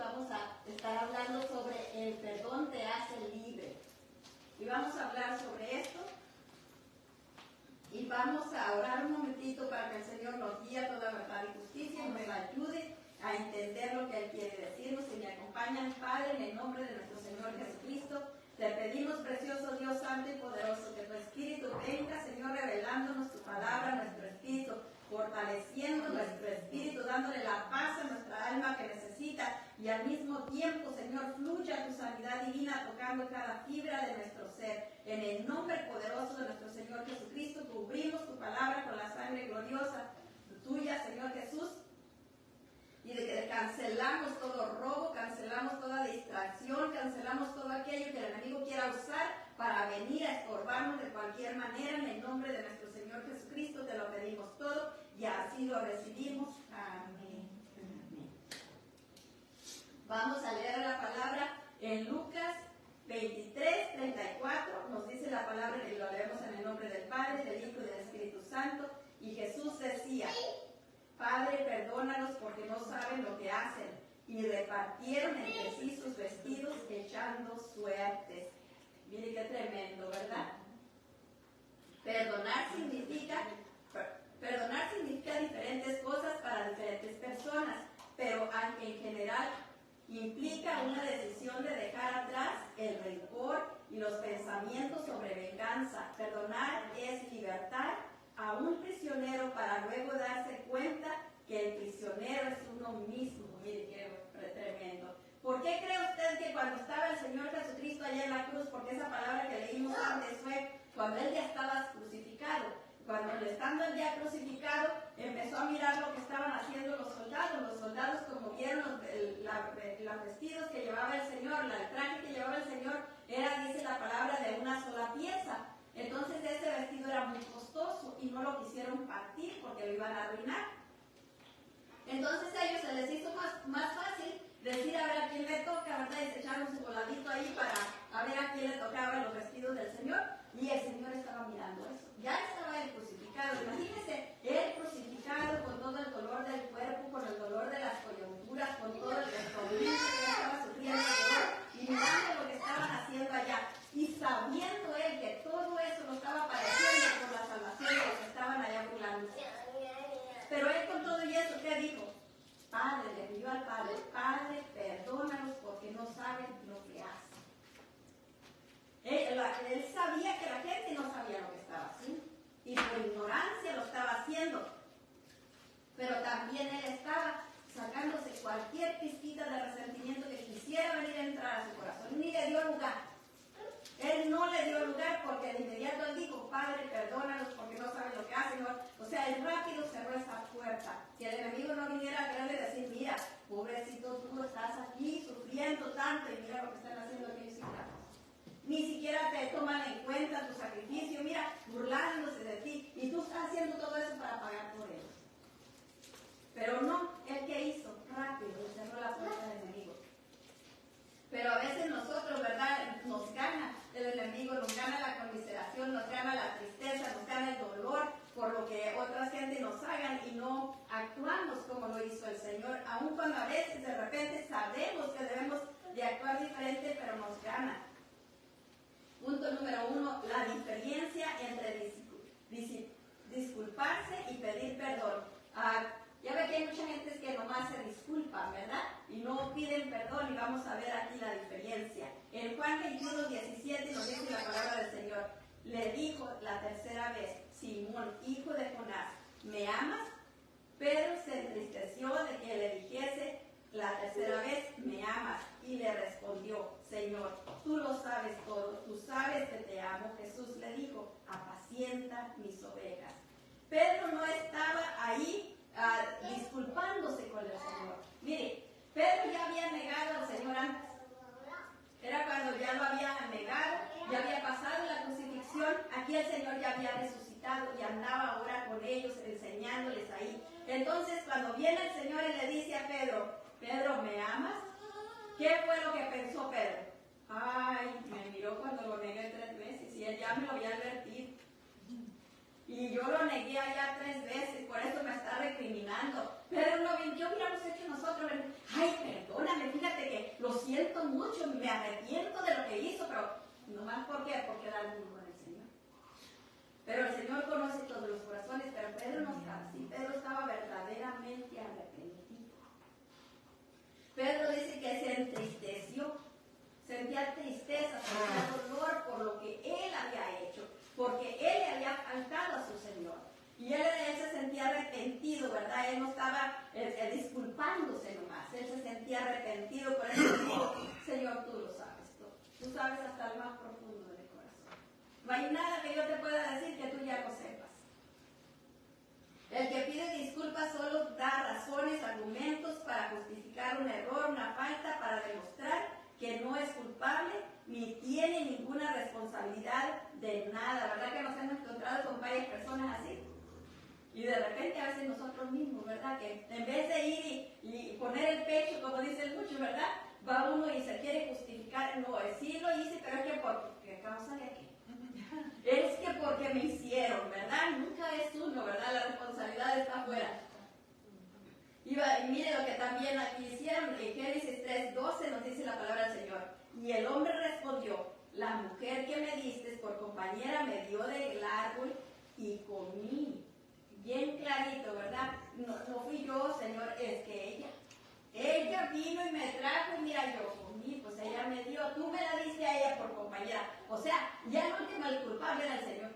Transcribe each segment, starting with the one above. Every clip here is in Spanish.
vamos a estar hablando sobre el perdón te hace libre. Y vamos a hablar sobre esto. Y vamos a orar un momentito para que el Señor nos guíe a toda verdad y justicia y nos ayude a entender lo que Él quiere decirnos. Si me acompañan, Padre, en el nombre de nuestro Señor Jesucristo, te pedimos, precioso Dios santo y poderoso, que tu Espíritu venga, Señor, revelándonos tu palabra, nuestro espíritu, fortaleciendo nuestro espíritu, dándole la paz a nuestra alma que necesita, y al mismo tiempo, Señor, fluya tu sanidad divina tocando cada fibra de nuestro ser. En el nombre poderoso de nuestro Señor Jesucristo, cubrimos tu palabra con la sangre gloriosa tuya, Señor Jesús, y de que cancelamos todo robo, cancelamos toda distracción, cancelamos todo aquello que el enemigo quiera usar para venir a estorbarnos de cualquier manera. En el nombre de nuestro Señor Jesucristo te lo pedimos todo y así lo recibimos. Amén. Amén. Vamos a leer la palabra en Lucas 23, 34. Nos dice la palabra y lo leemos en el nombre del Padre, del Hijo y del Espíritu Santo. Y Jesús decía: Padre, perdónalos porque no saben lo que hacen. Y repartieron entre sí sus vestidos echando suertes. Mire qué tremendo, ¿verdad? Perdonar significa diferentes cosas para diferentes personas, pero en general implica una decisión de dejar atrás el rencor y los pensamientos sobre venganza. Perdonar es libertar a un prisionero para luego darse cuenta que el prisionero es uno mismo. Mire qué tremendo. ¿Por qué cree usted que cuando estaba el Señor Jesucristo allá en la cruz, porque esa palabra que leímos antes fue cuando Él ya estaba crucificado? Cuando estando Él ya crucificado, empezó a mirar lo que estaban haciendo los soldados. Los soldados, como vieron los vestidos que llevaba el Señor, el traje que llevaba el Señor, era, dice la palabra, de una sola pieza. Entonces ese vestido era muy costoso y no lo quisieron partir porque lo iban a arruinar. Entonces a ellos se les hizo más fácil decir a ver a quién le toca, ¿verdad? Y se echaron su voladito ahí para a ver a quién le tocaban los vestidos del Señor. Y el Señor estaba mirando eso. Ya estaba Él crucificado. Imagínense, Él crucificado con todo el dolor del cuerpo, con el dolor de las coyunturas, con todo el descubrimiento que Él estaba sufriendo, y mirando lo que estaban haciendo allá. Y sabiendo Él que todo eso lo estaba padeciendo por la salvación de los que estaban allá burlándose. Pero Él con todo y eso, ¿qué dijo? Padre, le pidió al Padre: Padre, perdónalos porque no saben lo que hacen. Él sabía que la gente no sabía lo que estaba haciendo y por ignorancia lo estaba haciendo, pero también Él estaba sacándose cualquier pizquita de resentimiento que quisiera venir a entrar a su corazón. Ni le dio lugar. Él no le dio lugar porque de inmediato Él dijo: Padre, perdónalos porque no saben lo que hacen. O sea, Él rápido cerró esa puerta. Si el enemigo no viniera a quererle decir: mira, pobrecito, tú estás aquí sufriendo tanto y mira lo que están haciendo aquellos hijos. Ni siquiera te toman en cuenta tu sacrificio, mira, burlándose de ti. Y tú estás haciendo todo eso para pagar por ellos. Pero no, ¿Él qué hizo? Rápido, cerró la puerta del enemigo. Pero a veces nosotros, ¿verdad? Nos gana el enemigo, nos gana la conmiseración, nos gana la tristeza, nos gana el dolor por lo que otras gente nos hagan y no actuamos como lo hizo el Señor, aun cuando a veces de repente sabemos que debemos de actuar diferente, pero nos gana. Punto número 1, la diferencia entre disculparse y pedir perdón. Ya ve que hay mucha gente que nomás se disculpan, ¿verdad? Y no piden perdón, y vamos a ver aquí la diferencia. En Juan 21, 17 nos dice la palabra del Señor: le dijo la tercera vez: Simón, hijo de Jonás, ¿me amas? Pedro se entristeció de que le dijese la tercera vez: ¿me amas? Y le respondió: Señor, tú lo sabes todo, tú sabes que te amo. Jesús le dijo: apacienta mis ovejas. Pedro no estaba ahí disculpándose con el Señor. Mire, Pedro ya había negado al Señor antes. Era cuando ya lo había negado, ya había pasado la crucifixión. Aquí el Señor ya había resucitado y andaba ahora con ellos enseñándoles ahí. Entonces cuando viene el Señor y le dice a Pedro: Pedro, ¿me amas? ¿Qué fue lo que pensó Pedro? Ay, me miró cuando lo negué 3 veces y Él ya me lo había advertido. Y yo lo negué allá 3 veces, por eso me está recriminando. Pero no, yo hubiéramos hecho nosotros: ay, perdóname, fíjate siento mucho, me arrepiento de lo que hizo, pero nomás ¿por qué? Porque era el mismo del Señor. Pero el Señor conoce todos los corazones, pero Pedro no estaba así. Pedro estaba verdaderamente arrepentido. Pedro dice que se entristeció, sentía tristeza, sentía dolor por lo que él había hecho, porque él le había faltado a su Señor. Y él se sentía arrepentido, ¿verdad? Él no estaba disculpándose nomás, él se sentía arrepentido, por eso dijo, Señor, tú lo sabes todo. Tú sabes hasta el más profundo del corazón. No hay nada que yo te pueda decir que tú ya lo sepas. El que pide disculpas solo da razones, argumentos para justificar un error, una falta, para demostrar que no es culpable ni tiene ninguna responsabilidad de nada. ¿Verdad que nos hemos encontrado con varias personas así? Y de repente a veces nosotros mismos, ¿verdad? Que en vez de ir y poner el pecho, como dice el mucho, ¿verdad? Va uno y se quiere justificar, no, sí lo hice, pero es que por ¿qué causa de aquí? Es que porque me hicieron, ¿verdad? Nunca es uno, ¿verdad? La responsabilidad está afuera. Y mire lo que también aquí hicieron, en Génesis 3:12 nos dice la palabra del Señor. Y el hombre respondió, la mujer que me diste por compañera me dio del árbol y comí. Bien clarito, ¿verdad? No fui yo, Señor, es que ella. Ella vino y me trajo y mira, yo comí, pues ella me dio, tú me la diste a ella por compañera. O sea, ya no te mal culpable era el Señor.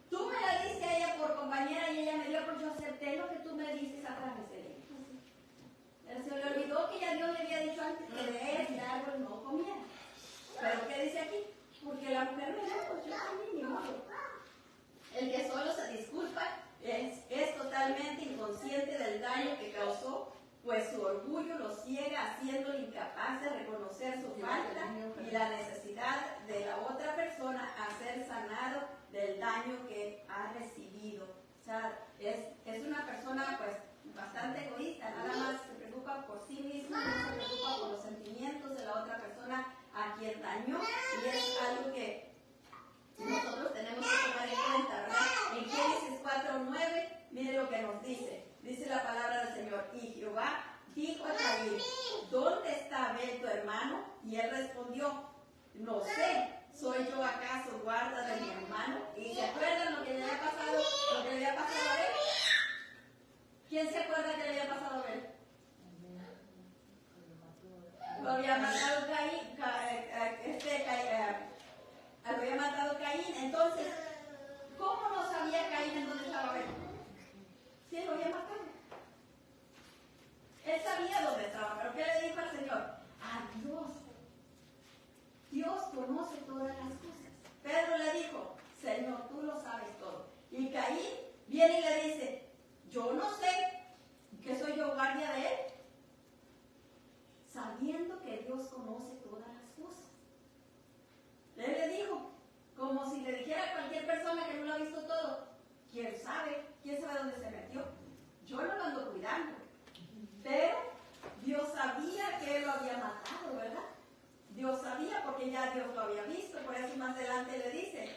Tú me la diste a ella por compañera y ella me dio, pues yo acepté lo que tú me dices a través de ella. Se le olvidó que ya Dios le había dicho antes que de ese árbol no comiera. Pero ¿qué dice aquí? Porque la mujer me dio, pues yo comí, ni modo. El que solo se disculpa es totalmente inconsciente del daño que causó, pues su orgullo lo ciega haciéndolo incapaz de reconocer su falta y la necesidad de la otra persona a ser sanado del daño que ha recibido. O sea, es una persona pues bastante egoísta, nada más se preocupa por sí misma, no se preocupa por los sentimientos de la otra persona a quien dañó, y es algo que nosotros tenemos que tomar en cuenta, ¿verdad? En Génesis 4:9, mire lo que nos dice. Dice la palabra del Señor. Y Jehová dijo a Caín, ¿dónde está Abel tu hermano? Y él respondió, no sé, ¿soy yo acaso guarda de mi hermano? ¿Y se acuerdan lo que le había pasado, a Abel? ¿Quién se acuerda que le había pasado a Abel? Lo había matado Caín, lo había matado Caín. Entonces, ¿cómo no sabía Caín en dónde estaba Abel? Sí, lo había matado. Él sabía dónde estaba, pero ¿qué le dijo al Señor? A Dios. Dios conoce todas las cosas. Pedro le dijo, Señor, tú lo sabes todo. Y Caín viene y le dice, yo no sé que soy yo guardia de él, sabiendo que Dios conoce todas las cosas. Él le dijo, como si le dijera a cualquier persona que no lo ha visto todo, ¿quién sabe dónde se metió? Yo no lo ando cuidando. Pero Dios sabía que él lo había matado, ¿verdad? Dios sabía porque ya Dios lo había visto, por eso más adelante le dice,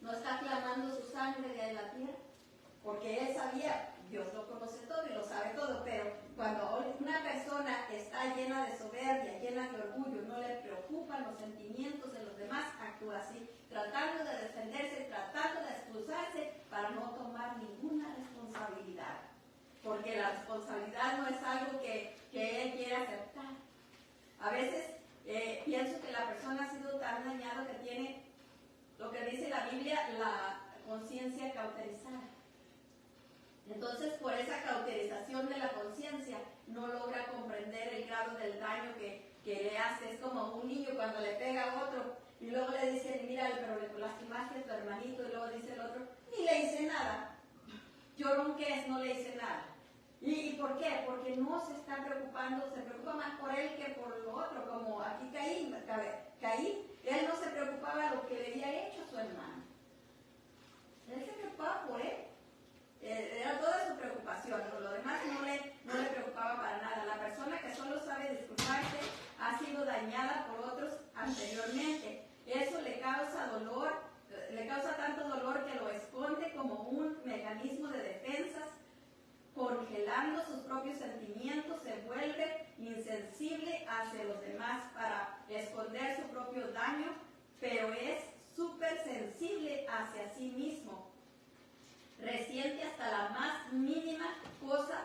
no está clamando su sangre de la tierra, porque él sabía, Dios lo conoce todo y lo sabe todo, pero cuando una persona está llena de soberbia, llena de orgullo, no le preocupan los sentimientos de los demás, actúa así, tratando de defenderse, tratando de excusarse para no tomar ninguna responsabilidad. Porque la responsabilidad no es algo que él quiere aceptar. A veces pienso que la persona ha sido tan dañada que tiene, lo que dice la Biblia, la conciencia cauterizada. Entonces, por esa cauterización de la conciencia, no logra comprender el grado del daño que le hace. Es como un niño cuando le pega a otro y luego le dice, mira, pero le lastimaste a tu hermanito, y luego dice el otro, ni le hice nada. Llorón que es, no le hice nada. ¿Y por qué? Porque no se está preocupando, se preocupa más por él que por lo otro, como aquí Caín, él no se preocupaba lo que le había hecho a su hermano. Él se preocupaba por él. Era toda su preocupación, por lo demás no le preocupaba para nada. La persona que solo sabe disculparse ha sido dañada por otros anteriormente. Eso le causa dolor, le causa tanto dolor que lo esconde como un mecanismo de defensas, congelando sus propios sentimientos, se vuelve insensible hacia los demás para esconder su propio daño, pero es súper sensible hacia sí mismo. Resiente hasta la más mínima cosa,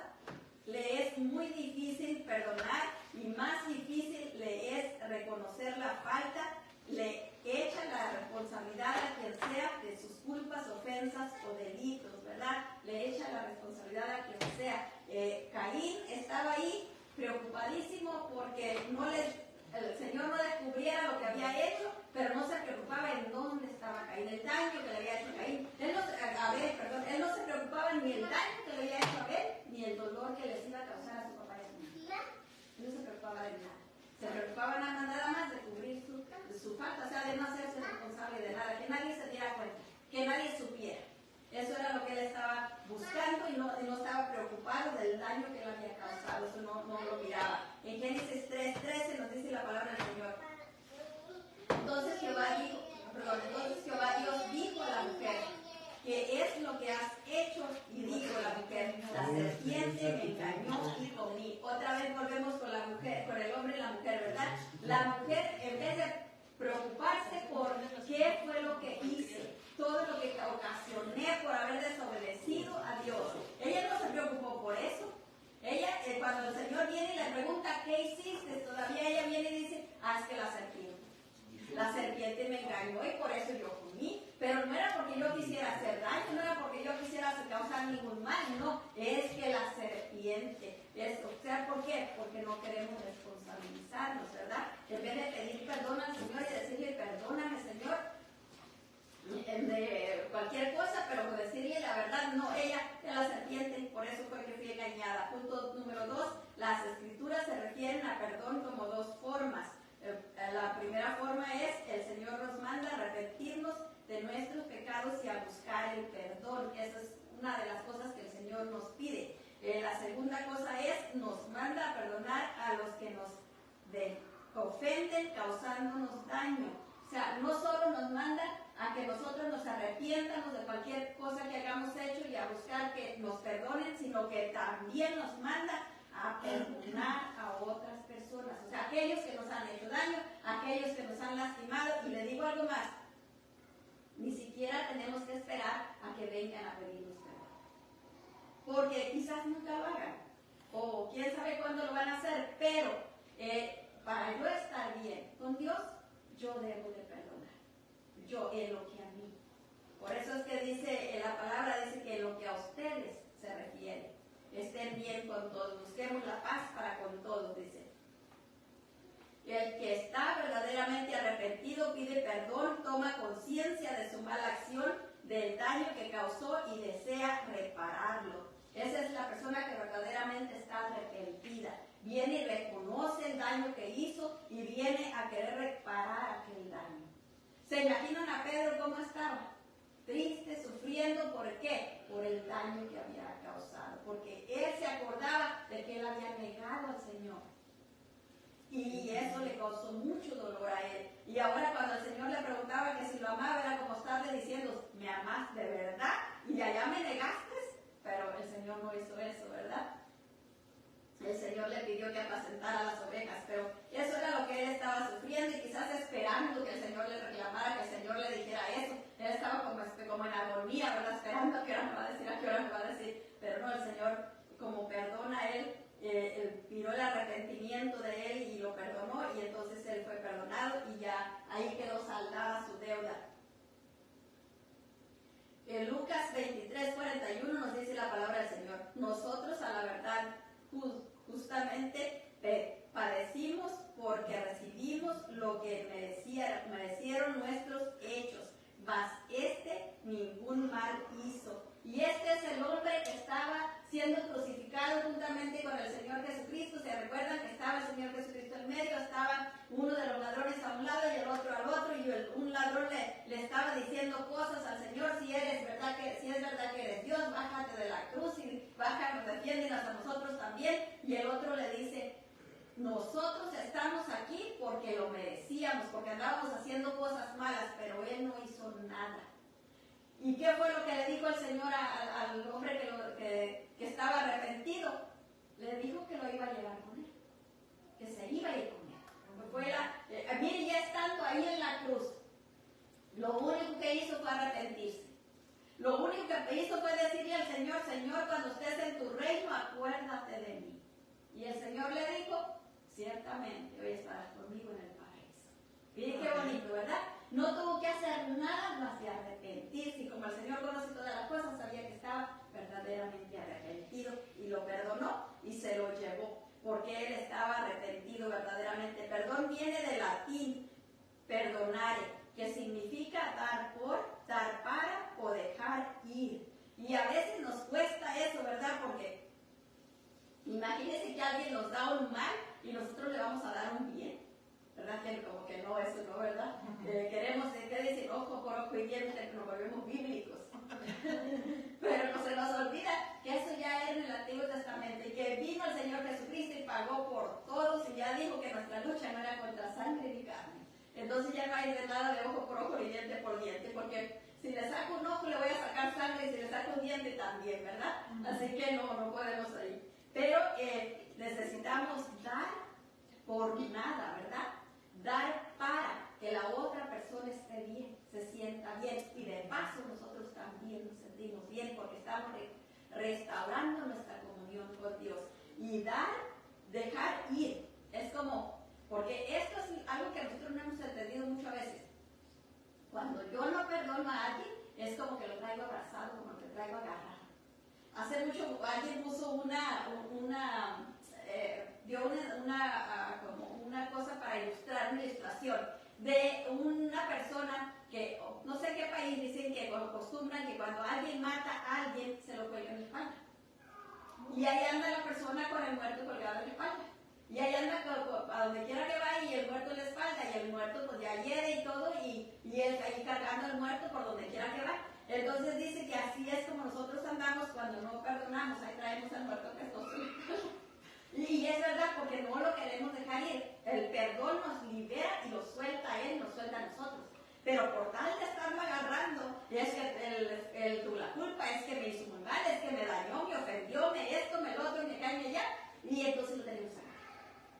le es muy difícil perdonar y más difícil le es reconocer la falta, le echa la responsabilidad a quien sea de sus culpas, ofensas o delitos, ¿verdad? Le echa la responsabilidad a quien sea. Caín estaba ahí preocupadísimo porque el Señor no descubriera lo que había hecho, pero no se preocupaba en dónde estaba Caín, el daño que le había hecho Caín. Él no se preocupaba ni el daño que le había hecho a Abel, ni el dolor que les iba a causar a su papá y a su mamá. Él no se preocupaba de nada. Se preocupaba nada más de cubrir su falta, o sea, de no hacerse responsable de nada, que nadie se diera cuenta, que nadie supiera. Eso era lo que él estaba buscando y no estaba preocupado del daño que él había causado, eso no lo miraba. En Génesis 3:13 nos dice la palabra del Señor. Entonces Jehová Dios dijo a la mujer, ¿qué es lo que has hecho? Y dijo la mujer, la serpiente me engañó y comí. Otra vez volvemos con la mujer, con el hombre y la mujer, ¿verdad? La mujer, en vez de preocuparse por qué fue lo que hice, todo lo que ocasioné por haber desobedecido a Dios, ella no se preocupó por eso. Ella, cuando el Señor viene y le pregunta, ¿qué hiciste? Todavía ella viene y dice, es que la serpiente me engañó y por eso yo comí, pero no era porque yo quisiera hacer daño, no era porque yo quisiera causar ningún mal, no, es que la serpiente, o sea, ¿por qué? Porque no queremos responsabilizarnos, ¿verdad? En vez de pedir perdón al Señor y decirle, perdóname, Señor, de cualquier cosa, pero decirle la verdad, no, ella es la serpiente, por eso fue que fui engañada. Punto número 2, las escrituras se refieren a perdón como dos formas. La primera forma es, el Señor nos manda a arrepentirnos de nuestros pecados y a buscar el perdón. Esa es una de las cosas que el Señor nos pide. La segunda cosa es, nos manda a perdonar a los que nos ofenden causándonos daño. O sea, no solo nos manda a que nosotros nos arrepientamos de cualquier cosa que hayamos hecho y a buscar que nos perdonen, sino que también nos manda a perdonar a otras personas. O sea, aquellos que nos han hecho daño, aquellos que nos han lastimado. Y le digo algo más, ni siquiera tenemos que esperar a que vengan a pedirnos perdón, porque quizás nunca lo hagan, o quién sabe cuándo lo van a hacer, pero para yo estar bien con Dios, yo debo de perdonar, yo en lo que a mí. Por eso es que dice, la palabra dice que en lo que a ustedes se refiere, estén bien con todos, busquemos la paz para con todos, dice. El que está verdaderamente arrepentido pide perdón, toma conciencia de su mala acción, del daño que causó y desea repararlo. Esa es la persona que verdaderamente está arrepentida. Viene y reconoce el daño que hizo y viene a querer reparar aquel daño. ¿Se imaginan a Pedro cómo estaba? Triste, sufriendo, ¿por qué? Por el daño que había causado, porque él se acordaba de que él había negado al Señor. Y eso le causó mucho dolor a él. Y ahora cuando el Señor le preguntaba que si lo amaba, era como estarle diciendo, ¿me amas de verdad? Y allá me negaste. Pero el Señor no hizo eso, ¿verdad? El Señor le pidió que apacentara las ovejas, pero eso era lo que él estaba sufriendo y quizás esperando que el Señor le reclamara, que el Señor le dijera eso. Él estaba como en agonía, ¿verdad? Esperando a qué hora me va a decir, a qué hora me va a decir. Pero no, el Señor, como perdona a él, miró el arrepentimiento de él y lo perdonó, y entonces él fue perdonado y ya ahí quedó saldada su deuda. En Lucas 23:41 nos dice la palabra del Señor, nosotros a la verdad justamente padecimos porque recibimos lo que merecieron nuestros hechos, mas ningún mal hizo. Y este es el hombre que estaba siendo crucificado juntamente con el Señor Jesucristo. ¿Se recuerdan que estaba el Señor Jesucristo en medio? Estaba uno de los ladrones a un lado y el otro al otro, y un ladrón le estaba diciendo cosas al Señor, si es verdad que eres Dios, bájate de la cruz y bájanos, defiéndenos a nosotros también. Y el otro le dice, nosotros estamos aquí porque lo merecíamos, porque andábamos haciendo cosas malas, pero él no hizo nada. ¿Y qué fue lo que le dijo el Señor al hombre que estaba arrepentido? Le dijo que lo iba a llevar con él, que se iba a ir con él. hizo fue decirle al Señor, Señor, cuando estés en tu reino, acuérdate de mí. Y el Señor le dijo, ciertamente, hoy estarás conmigo en el paraíso. Miren qué bonito, ¿verdad? No tuvo que hacer nada más que arrepentirse. Y como el Señor conoce todas las cosas, sabía que estaba verdaderamente arrepentido y lo perdonó y se lo llevó. Porque él estaba arrepentido verdaderamente. Perdón viene del latín perdonare, que significa dar por, dar para o dejar ir. Y a veces nos cuesta eso, ¿verdad? Porque imagínense que alguien nos da un mal y nosotros le vamos a dar un bien. ¿Verdad? Que como que no, eso no, ¿verdad? Queremos, ¿qué dicen? Ojo por ojo y diente, nos volvemos bíblicos. Pero no se nos olvida que eso ya era en el Antiguo Testamento y que vino el Señor Jesucristo y pagó por todos y ya dijo que nuestra lucha no era contra sangre ni carne. Entonces ya no hay de nada de ojo por ojo ni diente por diente, porque si le saco un ojo le voy a sacar sangre y si le saco un diente también, ¿verdad? Así que no podemos ahí. Pero necesitamos dar por nada, ¿verdad? Dar para que la otra persona esté bien, se sienta bien y de paso nosotros también nos sentimos bien porque estamos restaurando nuestra comunión con Dios. Y dar, dejar ir, es como, porque esto es algo que nosotros no hemos entendido muchas veces. Cuando yo no perdono a alguien, es como que lo traigo abrazado, como que lo traigo agarrado. Hace mucho alguien puso dio como una cosa para ilustrar, una ilustración de una persona que, no sé qué país, dicen que acostumbran que cuando alguien mata a alguien, se lo cuelga en la espalda. Y ahí anda la persona con el muerto colgado en la espalda. Y ahí anda a donde quiera que va y el muerto en la espalda, y el muerto pues ya hiere y todo, y él ahí cargando al muerto por donde quiera que va. Entonces dice que así es como nosotros andamos cuando no perdonamos, ahí traemos al muerto pestoso. Y es verdad, porque no lo queremos dejar ir. El perdón nos libera y lo suelta a él, nos suelta a nosotros. Pero por tal de estarlo agarrando, y es que la culpa es que me hizo muy mal, es que me dañó, me ofendió, me esto, me lo otro, me cae, me allá, y entonces lo tenemos acá.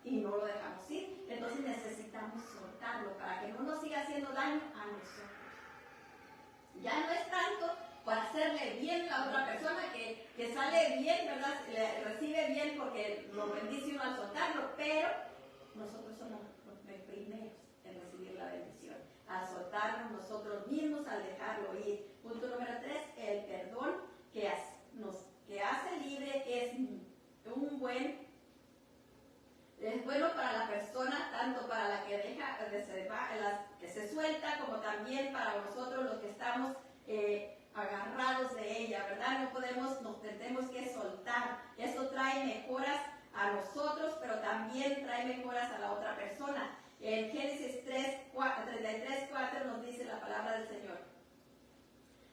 Y no lo dejamos ir. Entonces necesitamos soltarlo para que no nos siga haciendo daño a nosotros. Ya no es tanto para hacerle bien a la otra persona que sale bien, ¿verdad? Le recibe bien porque lo bendice uno al soltarlo, pero nosotros somos los primeros en recibir la bendición, al soltarnos nosotros mismos, al dejarlo ir. Punto número 3, el perdón que hace libre es bueno para la persona, tanto para la que deja, que se suelta, como también para nosotros los que estamos agarrados de ella, ¿verdad? Nos tenemos que soltar. Esto trae mejoras a nosotros, pero también trae mejoras a la otra persona. En Génesis 33:4 nos dice la palabra del Señor.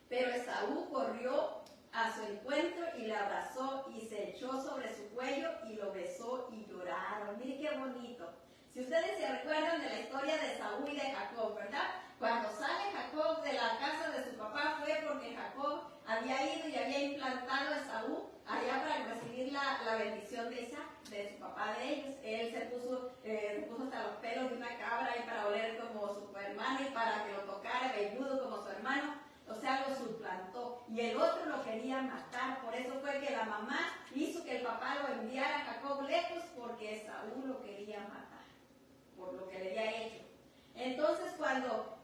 Pero Esaú corrió a su encuentro y le abrazó y se echó sobre su cuello y lo besó y lloraron. Miren qué bonito. Si ustedes se recuerdan de la historia de Esaú y de Jacob, ¿verdad? Cuando sale Jacob de la casa de su papá fue porque Jacob había ido y había implantado a Esaú allá para recibir la bendición de Isaac, de su papá de ellos. Él se puso hasta los pelos de una cabra y para oler como su hermano y para que lo tocara velludo como su hermano. O sea, lo suplantó. Y el otro lo quería matar. Por eso fue que la mamá hizo que el papá lo enviara a Jacob lejos, porque Esaú lo quería matar, por lo que le había hecho. Entonces, cuando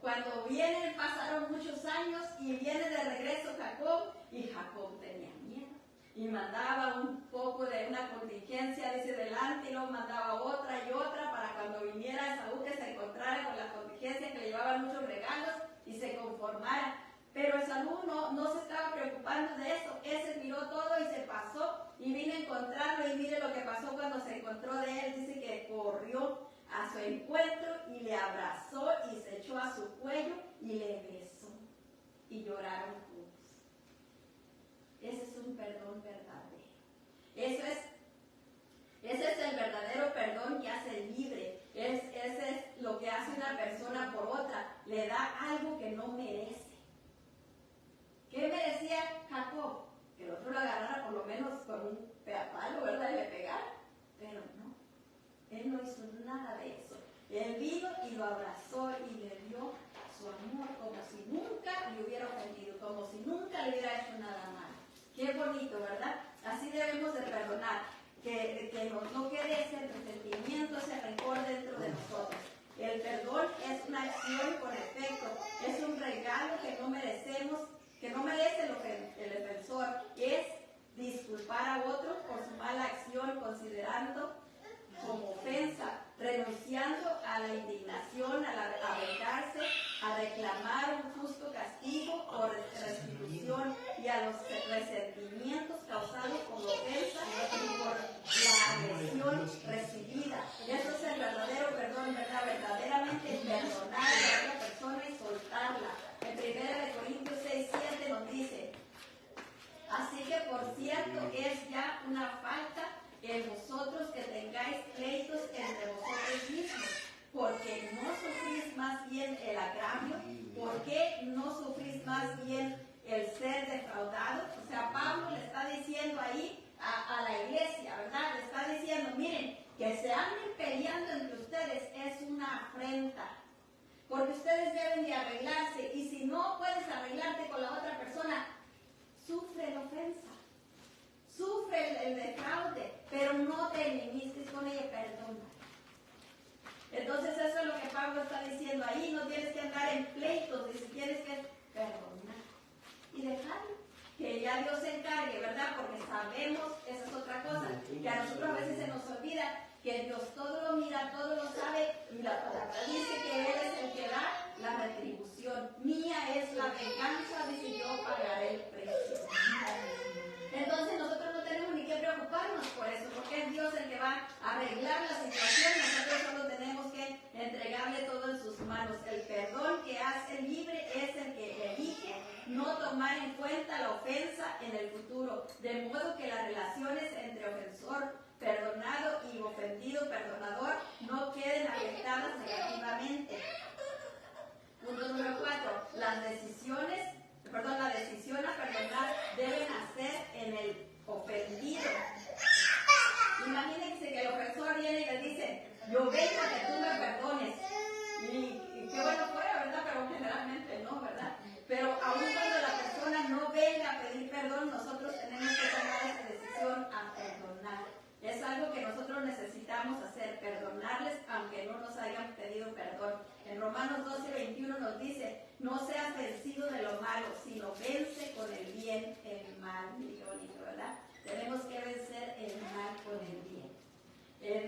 pasaron muchos años y viene de regreso Jacob, y Jacob tenía miedo. Y mandaba un poco de una contingencia, dice, delante, y luego mandaba otra y otra, para cuando viniera Esaú que se encontrara con la contingencia, que le llevaban muchos regalos y se conformara. Pero Esaú no se estaba preocupando de eso. Él se miró todo y se pasó y vino a encontrarlo. Y mire lo que pasó cuando se encontró de él. Dice que corrió a su encuentro y le abrazó y se echó a su cuello y le besó. Y lloraron juntos. Ese es un perdón verdadero. Ese es el verdadero perdón que hace libre. Ese es lo que hace una persona por otra. Le da algo que no merece. ¿Qué merecía Jacob? Que el otro lo agarrara por lo menos con un palo, ¿verdad? Y le pegara. Pero no. Él no hizo nada de eso. Él vino y lo abrazó y le dio su amor como si nunca le hubiera ofendido, como si nunca le hubiera hecho nada mal. Qué bonito, ¿verdad? Así debemos de perdonar, que no quede ese resentimiento, ese rencor dentro de nosotros. El perdón es una acción con efecto, es un regalo que no merecemos, que no merece el ofensor, es disculpar a otros por su mala acción, considerando como ofensa, renunciando a la indignación, a vengarse, a reclamar un justo castigo o restitución y a los resentimientos causados por la ofensa y por la agresión recibida. Eso es el verdadero perdón, ¿verdad? Verdaderamente perdonar a la otra persona y soltarla. En 1 Corintios 6:7 nos dice: así que por cierto es ya una falta en vosotros que tengáis pleitos entre vosotros mismos, porque no sufrís más bien el agravio, porque no sufrís más bien el ser defraudado. O sea, Pablo le está diciendo ahí a la iglesia, ¿verdad? Le está diciendo, miren, que se anden peleando entre ustedes es una afrenta, porque ustedes deben de arreglarse, y si no puedes arreglarte con la otra persona, sufre la ofensa, sufre el defraude, pero no te enemistes con ella, perdona. Entonces eso es lo que Pablo está diciendo ahí, no tienes que andar en pleitos, dice, tienes que perdonar y dejarlo, que ya Dios se encargue, ¿verdad? Porque sabemos, esa es otra cosa, que a nosotros a veces se nos olvida que Dios todo lo mira, todo lo sabe, y la palabra dice que Él es el que da la retribución. Mía es la venganza, dice, yo pagaré el precio. Entonces nosotros no tenemos ni que preocuparnos por eso, porque es Dios el que va a arreglar la situación. Nosotros solo tenemos que entregarle todo en sus manos. El perdón que hace libre es el que elige no tomar en cuenta la ofensa en el futuro, de modo que las relaciones entre ofensor perdonado y ofendido perdonador no queden afectadas negativamente. Punto número 4. La decisión a perdonar debe nacer en el ofendido. Imagínense que el ofensor viene y le dice, yo vengo a que tú me perdones. Y qué bueno fuera, ¿verdad? Pero generalmente no, ¿verdad? Pero aun cuando la persona no venga a pedir perdón, nosotros tenemos que tomar esa decisión a perdonar. Es algo que nosotros necesitamos hacer, perdonarles aunque no nos hayan pedido perdón. En Romanos 12:21 nos dice, no seas vencido de lo malo, sino vence con el bien el mal. Qué bonito, ¿verdad? Tenemos que vencer el mal con el bien.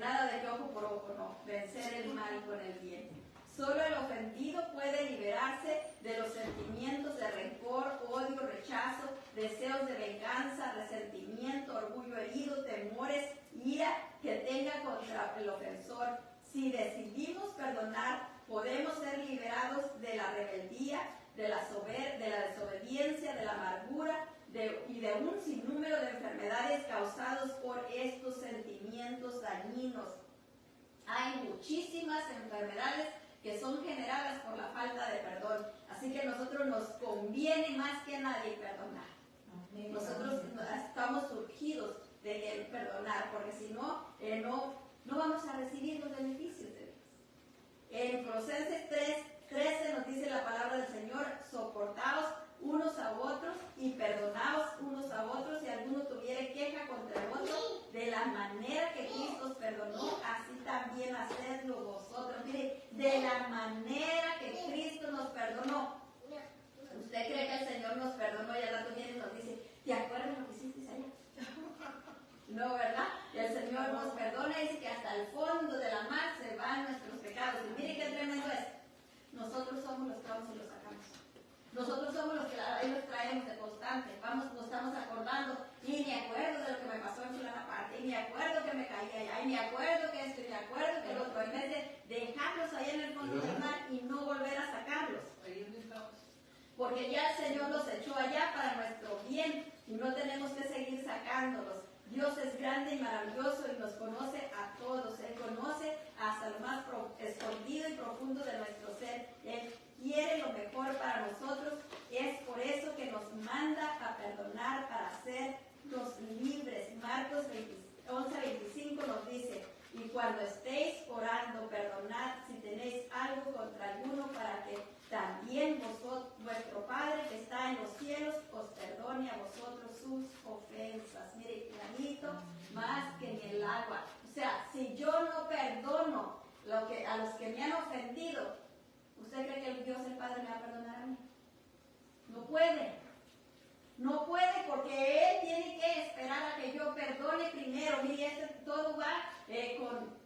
Nada de que ojo por ojo, no. Vencer el mal con el bien. Solo el ofendido puede liberarse de los sentimientos de rencor, odio, rechazo, deseos de venganza, resentimiento, orgullo herido, temores, ira que tenga contra el ofensor. Si decidimos perdonar, podemos ser liberados de la rebeldía, de la desobediencia, de la amargura y de un sinnúmero de enfermedades causadas por estos sentimientos dañinos. Hay muchísimas enfermedades que son generadas por la falta de perdón. Así que a nosotros nos conviene más que a nadie perdonar. Nosotros estamos surgidos de perdonar, porque si no, no vamos a recibir los beneficios de Dios. En Colosenses 3:13 nos dice la palabra del Señor, soportaos unos a otros y perdonaos unos a otros si alguno tuviere queja contra el otro, de la manera que Cristo os perdonó, así también hacedlo vosotros. Mire, de la manera que Cristo nos perdonó. ¿Usted cree que el Señor nos perdonó y al rato viene y nos dice, ¿te acuerdas lo que hiciste allá? No, ¿verdad? El Señor nos perdona y dice que hasta el fondo de la mar se van nuestros pecados. Y mire qué tremendo es. Nosotros somos los que vamos y los sacamos. Nosotros somos los que ahí los traemos de constante. Nos estamos acordando. Y me acuerdo de lo que me pasó en fulana parte. Y me acuerdo que me caí allá. Y me acuerdo que esto. Y me acuerdo que lo otro. En vez de dejarlos ahí en el fondo del mar y no volver a sacarlos. Porque ya el Señor los echó allá para nuestro bien. Y no tenemos que seguir sacándolos. Dios es grande y maravilloso y nos conoce a todos. Él conoce hasta lo más escondido y profundo de nuestro ser. Él quiere lo mejor para nosotros. Es por eso que nos manda a perdonar para hacernos libres. Marcos 11:25 nos dice, y cuando estéis orando, perdonad si tenéis algo contra alguno para que también vuestro Padre que está en los cielos os perdone a vosotros sus ofensas. Mire, clarito, más que en el agua. O sea, si yo no perdono a los que me han ofendido, ¿usted cree que Dios el Padre me va a perdonar a mí? No puede. No puede, porque Él tiene que esperar a que yo perdone primero. Mire, todo va con...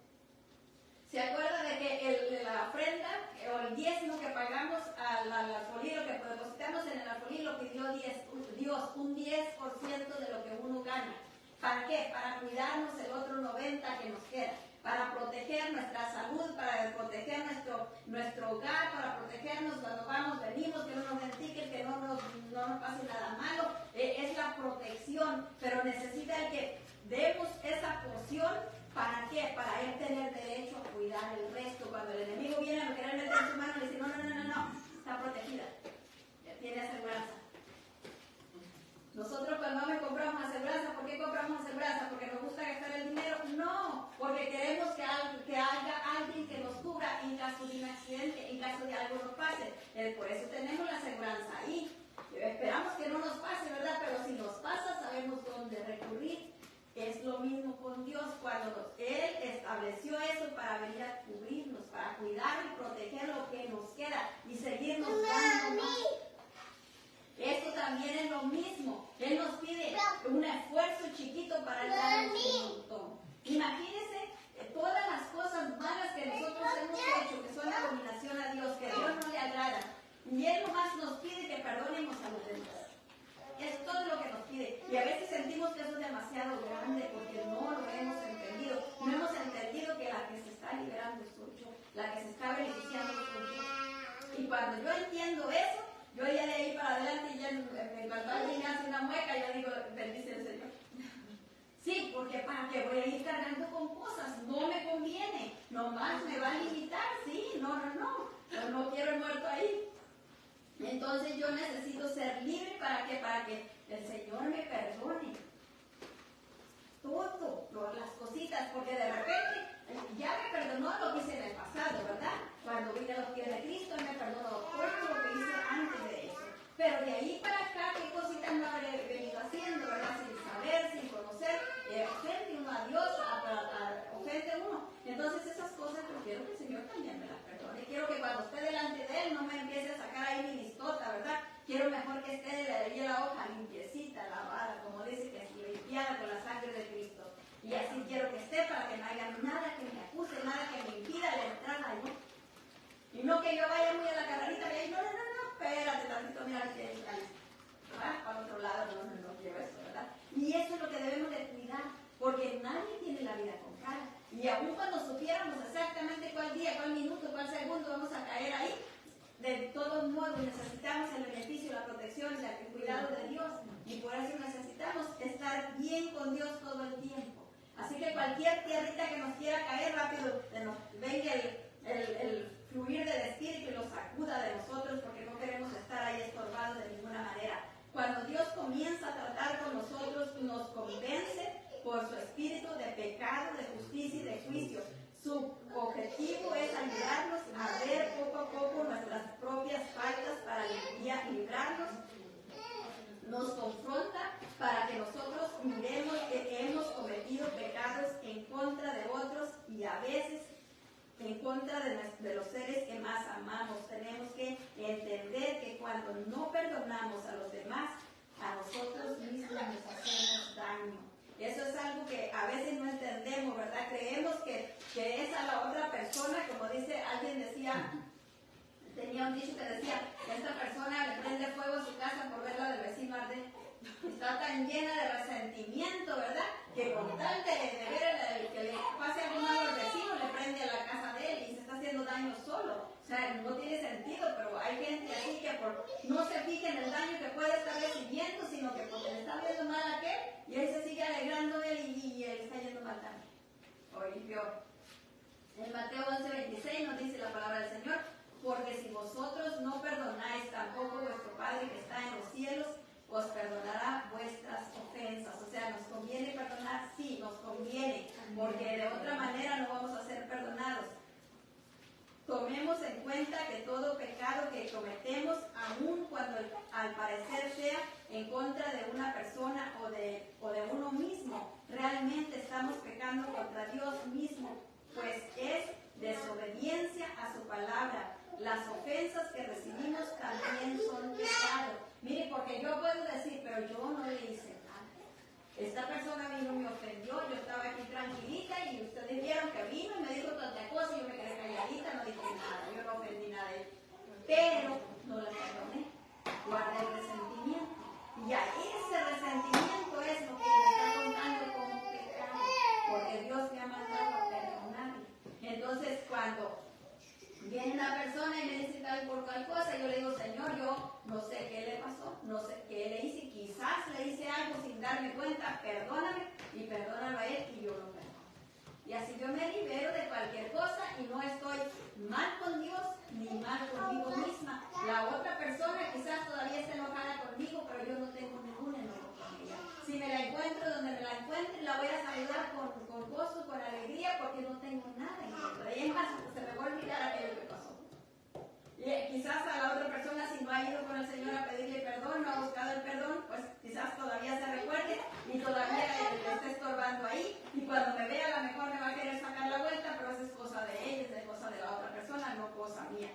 ¿Se acuerda de que la ofrenda o el diezmo que pagamos al alfolí, lo que depositamos en el alfolí, lo pidió Dios, un 10% de lo que uno gana? ¿Para qué? Para cuidarnos el otro 90% que nos queda, para proteger nuestra salud, para proteger nuestro hogar, para protegernos cuando vamos, venimos, que no nos den tickets, que no nos pase nada malo. Es la protección, pero necesita el que demos esa porción. ¿Para qué? Para él tener derecho a cuidar el resto. Cuando el enemigo viene a querer meter en su mano, le dice, no, está protegida, tiene aseguranza. Nosotros cuando me compramos aseguranza, ¿por qué compramos aseguranza? ¿Porque nos gusta gastar el dinero? No, porque queremos que haya alguien que nos cubra en caso de un accidente, en caso de algo nos pase. Por eso tenemos la aseguranza ahí. Esperamos que no nos pase, ¿verdad? Pero si nos pasa, sabemos dónde recurrir. Es lo mismo con Dios, cuando Él estableció eso para venir a cubrirnos, para cuidar y proteger lo que nos queda y seguirnos dando más. Esto también es lo mismo. Él nos pide un esfuerzo chiquito para dar un montón. Imagínense todas las cosas malas que nosotros hemos hecho, que son abominación a Dios, que a Dios no le agradan. Y Él nomás nos pide que perdonemos a los demás. Es todo lo que nos pide. Y a veces sentimos que eso es demasiado grande porque no lo hemos entendido. No hemos entendido que la que se está liberando soy yo, la que se está beneficiando soy yo. Y cuando yo entiendo eso, yo ya de ahí para adelante, ya cuando alguien me hace una mueca, yo digo, bendice el Señor. Sí, porque ¿para qué voy a ir cargando con cosas? No me conviene. Nomás me va a limitar, sí, no quiero el muerto ahí. Entonces yo necesito ser libre para que el Señor me perdone todo, las cositas, porque de repente ya me perdonó lo que hice en el pasado, ¿verdad? Cuando vine a los pies de Cristo, Él me perdonó todo lo que hice antes de eso. Pero de ahí para acá, ¿qué cositas no habré venido haciendo, ¿verdad? Sin saber, sin conocer, ofende uno a Dios, ofende uno. Entonces esas cosas, pero quiero que el Señor también me las perdone. Quiero que cuando esté delante de Él no me empiece a sacar ahí mi listota, ¿verdad? Quiero mejor que esté ahí la hoja limpiecita, lavada, como dice, que es limpiada con la sangre de Cristo. Y así quiero que esté para que no haya nada que me acuse, nada que me impida la entrada ahí. Y no que yo vaya muy a la carrerita y ahí, no, espérate tantito, mira que es para otro lado, no quiero eso, ¿verdad? Y eso es lo que debemos de cuidar, porque nadie tiene la vida comprada. Y aún cuando supiéramos exactamente cuál día, cuál minuto, cuál segundo vamos a caer ahí, de todos modos necesitamos el beneficio, la protección, el cuidado de Dios. Y por eso necesitamos estar bien con Dios todo el tiempo. Así que cualquier tierrita que nos quiera caer rápido, nos venga el fluir del Espíritu y lo sacuda de nosotros, porque no queremos estar ahí estorbados de ninguna manera. Cuando Dios comienza a tratar con nosotros, nos convence por su Espíritu de pecado, de justicia y de juicio. Su objetivo es ayudarnos a ver poco a poco nuestras propias faltas para librarnos. Nos confronta para que nosotros miremos que hemos cometido pecados en contra de otros y a veces en contra de los seres que más amamos. Tenemos que entender que cuando no perdonamos a los demás, a nosotros mismos nos hacemos daño. Eso es algo que a veces no entendemos, ¿verdad? Creemos que es a la otra persona, como dice, alguien decía, tenía un dicho que decía, esta persona le prende fuego a su casa por verla del vecino arder. Está tan llena de resentimiento, ¿verdad? Que con tal de ver que le pase algo malo al vecino, le prende a la casa de él y se está haciendo daño solo. O sea, no tiene sentido, pero hay gente así que no se fija en el daño que puede estar recibiendo, sino que porque le está viendo mal a aquel, y él se sigue alegrando de él y él está yendo mal también. O peor. En Mateo 11:26 nos dice la palabra del Señor, porque si vosotros no perdonáis, tampoco vuestro Padre que está en los cielos os perdonará vuestras ofensas. O sea, ¿nos conviene perdonar? Sí, nos conviene, porque de otra manera no vamos a ser perdonados. Tomemos en cuenta que todo pecado que que cometemos, aun cuando al parecer sea en contra de una persona o de uno mismo, realmente estamos pecando contra Dios mismo, pues es desobediencia a su palabra. Las ofensas que recibimos también son pecado. Mire, porque yo puedo decir, pero yo no le hice nada. Esta persona vino y me ofendió, yo estaba aquí tranquilita y ustedes vieron que vino y me dijo tanta cosa y yo me quedé calladita, no dije nada, yo no ofendí nada de él. Pero no la perdoné, guardé el resentimiento. Y a ese resentimiento es lo que me está contando como pecado, porque Dios me ha mandado a perdonarle. Entonces, cuando viene una persona y me dice tal por cual cosa, yo le digo, Señor, yo no sé qué le pasó, no sé qué le hice, quizás le hice algo sin darme cuenta, perdóname y perdónalo a él y yo lo perdono. Y así yo me libero de cualquier cosa y no estoy mal con Dios ni mal conmigo misma. La otra persona quizás todavía esté enojada conmigo, pero yo no tengo ningún enojo con ella. Si me la encuentro donde me la encuentre, la voy a saludar con gozo, con alegría, porque no tengo nada en contra. Y es más, se me va a olvidar aquello que pasó. Y quizás a la otra persona, si no ha ido con el Señor a pedirle perdón, no ha buscado el perdón, pues quizás todavía se recuerde y todavía le esté estorbando ahí. Y cuando me vea, a lo mejor me va a querer sacar la vuelta, pero eso es cosa de ella, es cosa de la otra persona, no cosa mía.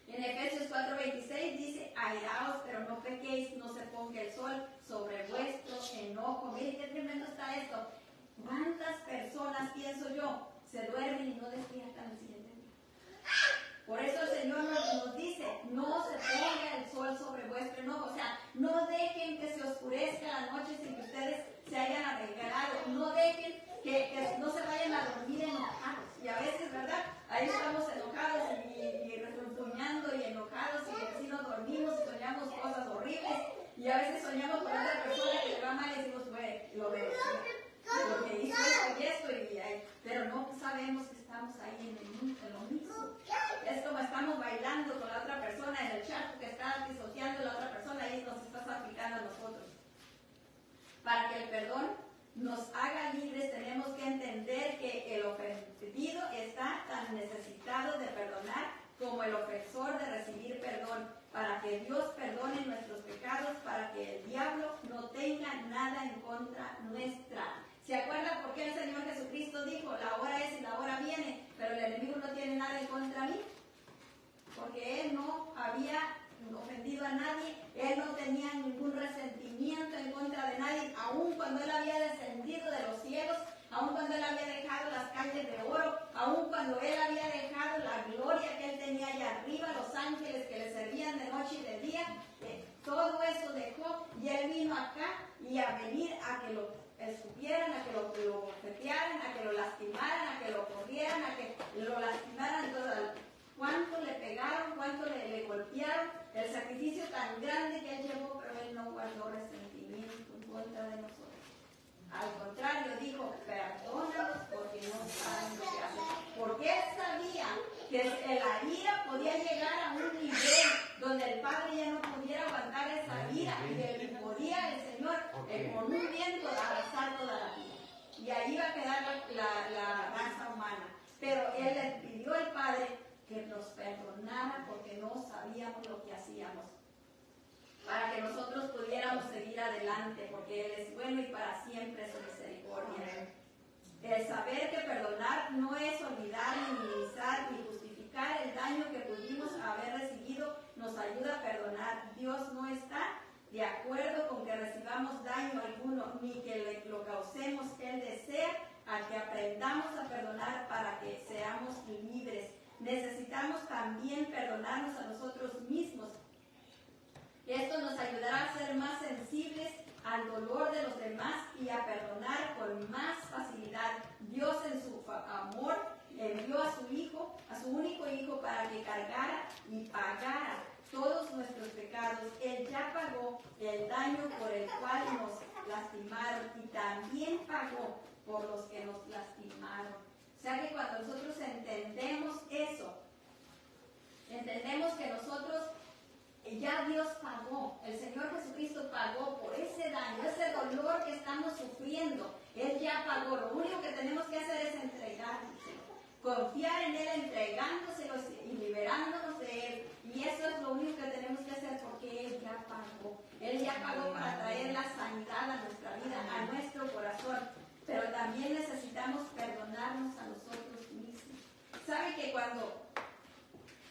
En Efesios 4:26 dice, airaos, pero no pequéis, no se ponga el sol sobre vuestro enojo. Miren qué tremendo está esto. ¿Cuántas personas, pienso yo, se duermen y no despiertan el siguiente día? Por eso el Señor nos dice, no se ponga el sol sobre vuestro enojo. O sea, no dejen que se oscurezca la noche sin que ustedes se hayan arreglado. No dejen que no se vayan a dormir enojados. Y a veces, ¿verdad? Ahí estamos enojados y refunfuñando y enojados y así nos dormimos y soñamos cosas horribles. Y a veces soñamos con otra persona que le va mal y decimos, bueno, lo que hizo esto y ahí. Pero no sabemos que estamos ahí en lo mismo. Es como estamos bailando con la otra persona en el charco que está disociando la otra persona y nos está aplicando a nosotros. Para que el perdón nos haga libres, tenemos que entender que el ofendido está tan necesitado de perdonar como el ofensor de recibir perdón, para que Dios perdone nuestros pecados, para que el diablo no tenga nada en contra nuestra. ¿Se acuerdan por qué el Señor Jesucristo dijo, la hora es y la hora viene, pero el enemigo no tiene nada en contra mí? Porque Él no había ofendido a nadie, Él no tenía ningún resentimiento en contra de nadie, aun cuando Él había descendido de los cielos, aun cuando Él había dejado las calles de oro, aun cuando Él había dejado la gloria que Él tenía allá arriba, los ángeles que le servían de noche y de día, todo eso dejó y Él vino acá y a venir a que lo escupieran, a que lo bofetearan, a que lo lastimaran, a que lo corrieran, a que lo lastimaran todo. ¿Cuánto le pegaron? ¿Cuánto le golpearon? El sacrificio tan grande que Él llevó, pero Él no guardó resentimiento en contra de nosotros. Al contrario, dijo, perdónalos porque no saben lo que hacen. Porque Él sabía que la ira podía llegar a un nivel donde el Padre ya no pudiera aguantar esa ira y podía el Señor con un viento arrasar toda la vida. Y ahí iba a quedar la raza humana. Pero Él le pidió al Padre que nos perdonara porque no sabíamos lo que hacíamos, para que nosotros pudiéramos seguir adelante, porque Él es bueno y para siempre su misericordia. El saber que perdonar no es olvidar, ni minimizar, ni justificar el daño que pudimos haber recibido, nos ayuda a perdonar. Dios no está de acuerdo con que recibamos daño alguno, ni que lo causemos. Él desea a que aprendamos a perdonar para que seamos libres. Necesitamos también perdonarnos a nosotros mismos. Esto nos ayudará a ser más sensibles al dolor de los demás y a perdonar con más facilidad. Dios en su amor envió a su Hijo, a su único Hijo, para que cargara y pagara todos nuestros pecados. Él ya pagó el daño por el cual nos lastimaron y también pagó por los que nos lastimaron. O sea que cuando nosotros entendemos eso, entendemos que nosotros ya Dios pagó, el Señor Jesucristo pagó por ese daño, ese dolor que estamos sufriendo. Él ya pagó. Lo único que tenemos que hacer es entregárselo, confiar en Él, entregándoselos y liberándonos de Él. Y eso es lo único que tenemos que hacer porque Él ya pagó. Él ya pagó para traer la sanidad a nuestra vida, a nuestro corazón. Pero también necesitamos perdonarnos a nosotros mismos. ¿Sabe que cuando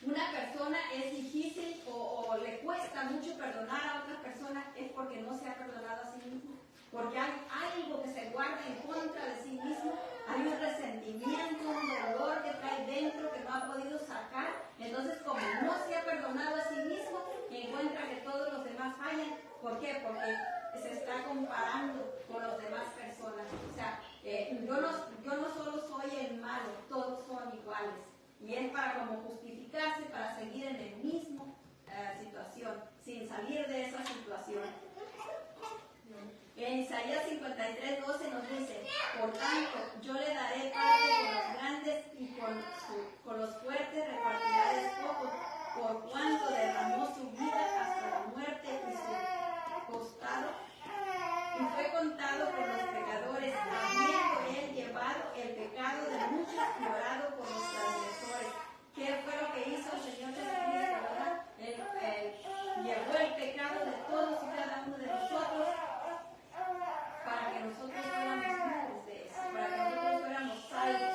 una persona es difícil o le cuesta mucho perdonar a otra persona es porque no se ha perdonado a sí mismo? Porque hay algo que se guarda en contra de sí mismo, hay un resentimiento, un dolor que trae dentro que no ha podido sacar. Entonces, como no se ha perdonado a sí mismo, encuentra que todos los demás fallan. ¿Por qué? Porque se está comparando con las demás personas. O sea, yo no solo soy el malo, todos son iguales. Y es para como justificarse, para seguir en el mismo situación, sin salir de esa situación. En Isaías 53:12 nos dice: por tanto, yo le daré parte con los grandes y con los fuertes repartirá despojos, por cuanto derramó su vida hasta la muerte y su costado, y fue contado por los pecadores, habiendo él llevado el pecado de muchos y orado por los transgresores. ¿Qué fue lo que hizo el Señor Jesucristo, verdad? Él llevó el pecado de todos y cada uno de nosotros, para que nosotros fuéramos libres de eso, para que nosotros fuéramos salvos.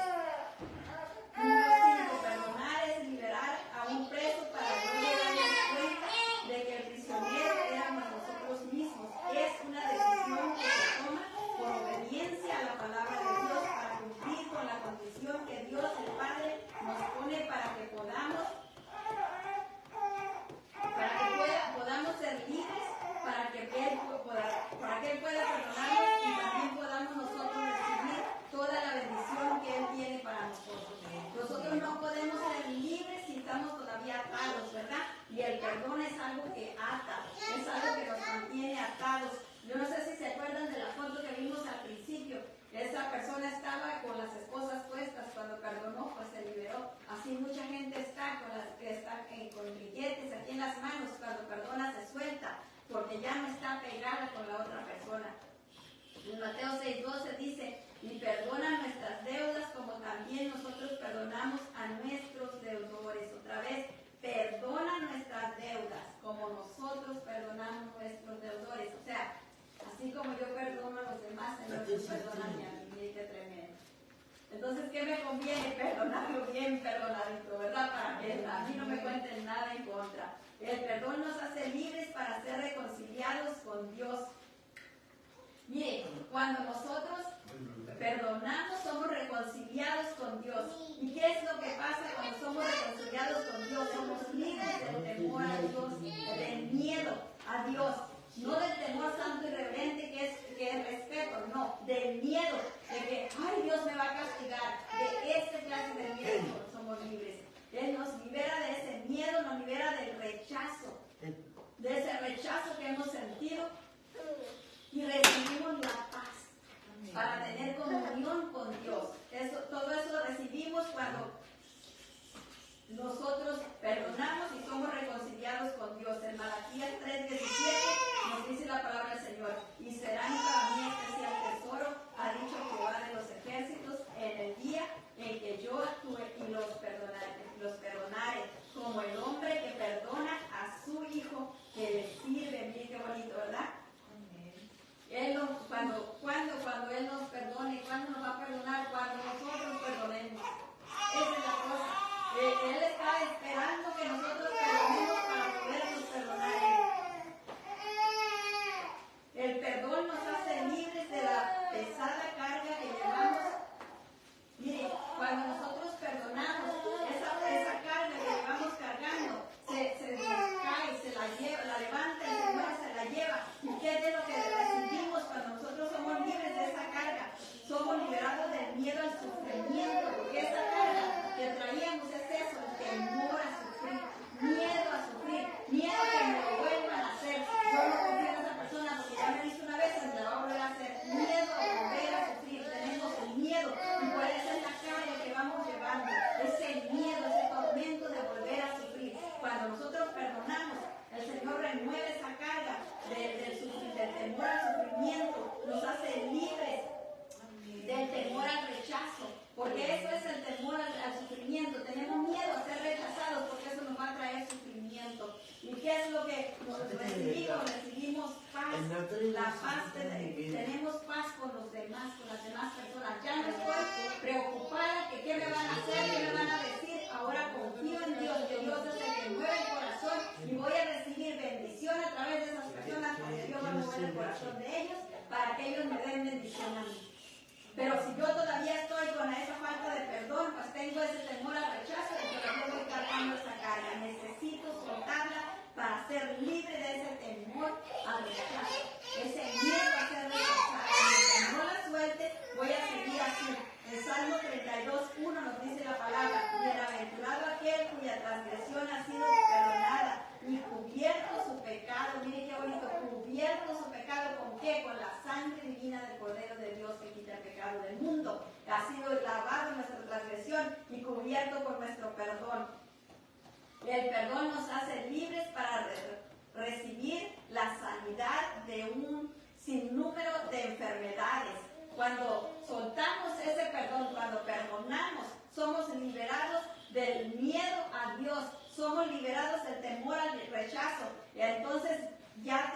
Número 5, perdonar es liberar a un preso para luego darnos cuenta de que el prisionero éramos nosotros mismos. Es una decisión que se toma por obediencia a la palabra de Dios para cumplir con la condición que Dios el Padre nos pone para que podamos ser libres, para que Él pueda perdonarnos y también podamos nosotros recibir toda la bendición que Él tiene para nosotros. Nosotros no podemos ser libres si estamos todavía atados, ¿verdad? Y el perdón es algo que ata, es algo que nos mantiene atados. Yo no sé si se acuerdan de la foto que vimos al principio. Esa persona estaba con las esposas puestas, cuando perdonó, pues se liberó. Así mucha gente está con grilletes aquí en las manos, cuando perdona se suelta, porque ya no está pegada con la otra persona. En Mateo 6:12 dice: y perdona nuestras deudas como también nosotros perdonamos a nuestros deudores. Otra vez, perdona nuestras deudas como nosotros perdonamos a nuestros deudores. O sea, así como yo perdono a los demás, Señor, tú perdóname a mí. Qué tremendo. Entonces, ¿qué me conviene? Perdonarlo bien perdonadito, ¿verdad? Para que a mí no me cuenten nada en contra. El perdón nos hace libres para ser reconciliados con Dios. Mire, cuando nosotros perdonamos, somos reconciliados con Dios. ¿Y qué es lo que pasa cuando somos reconciliados con Dios? Somos libres del temor a Dios, del miedo a Dios. No del temor santo y reverente que es respeto, no, del miedo, de que, ay, Dios me va a castigar. De esta clase de miedo somos libres. Él nos libera de ese miedo, nos libera del rechazo, de ese rechazo que hemos sentido, y recibimos la paz para tener comunión con Dios. Todo eso recibimos cuando nosotros perdonamos y somos reconciliados con Dios. En Malaquías 3:17 nos dice la palabra del Señor: y serán para mí especial tesoro, ha dicho Jehová de los ejércitos, en el día en que yo actúe y los perdonaré, como el hombre que perdona a su hijo que le sirve. Miren qué bonito, ¿verdad? Cuando Él nos perdone, ¿cuándo nos va a perdonar? Cuando nosotros perdonemos. Esa es la cosa. Él está esperando que nosotros recibimos paz, la paz, tenemos paz con los demás, con las demás personas. Ya no estoy preocupada que qué me van a hacer, qué me van a decir. Ahora confío en Dios, que Dios es el que mueve el corazón y voy a recibir bendición a través de esas personas, porque Dios va a mover el corazón de ellos para que ellos me den bendición a mí. Pero si yo todavía estoy con esa falta de perdón, pues tengo ese temor al rechazo, y todavía voy cargando esa carga. Necesito soltarla para ser libre de ese temor al rechazo, ese miedo a ser rechazada. Mientras no la suelte, voy a seguir así. En Salmo 32:1 nos dice la palabra: bienaventurado aquel cuya transgresión ha sido perdonada y cubierto su pecado. Mire qué bonito, cubierto su pecado. ¿Con qué? Con la sangre divina del Cordero de Dios que quita el pecado del mundo. Ha sido lavado nuestra transgresión y cubierto con nuestro perdón. El perdón nos hace libres para recibir la sanidad de un sinnúmero de enfermedades. Cuando soltamos ese perdón, cuando perdonamos, somos liberados del miedo a Dios, somos liberados del temor al rechazo. Y entonces ya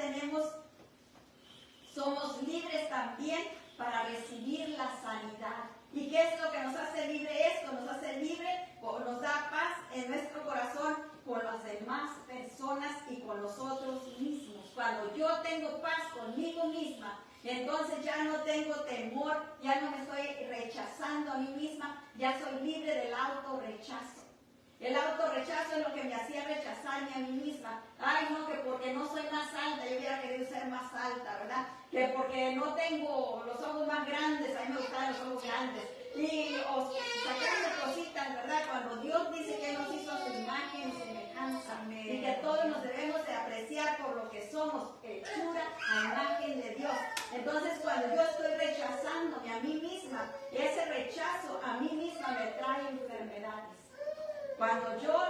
somos libres también para recibir la sanidad. ¿Y qué es lo que nos hace libre esto? Nos hace libre, o nos da paz en nuestro corazón con las demás personas y con nosotros mismos. Cuando yo tengo paz conmigo misma, entonces ya no tengo temor, ya no me estoy rechazando a mí misma, ya soy libre del autorrechazo. El autorrechazo es lo que me hacía rechazarme a mí misma. Ay, no, que porque no soy más alta, yo hubiera querido ser más alta, ¿verdad? Que porque no tengo los ojos más grandes, a mí me gustan los ojos grandes. Y sacando cositas, ¿verdad? Cuando Dios dice que nos hizo a su imagen y semejanza, y que todos nos debemos de apreciar por lo que somos, hechura a imagen de Dios. Entonces, cuando yo estoy rechazándome a mí misma, ese rechazo a mí misma me trae enfermedades. Cuando yo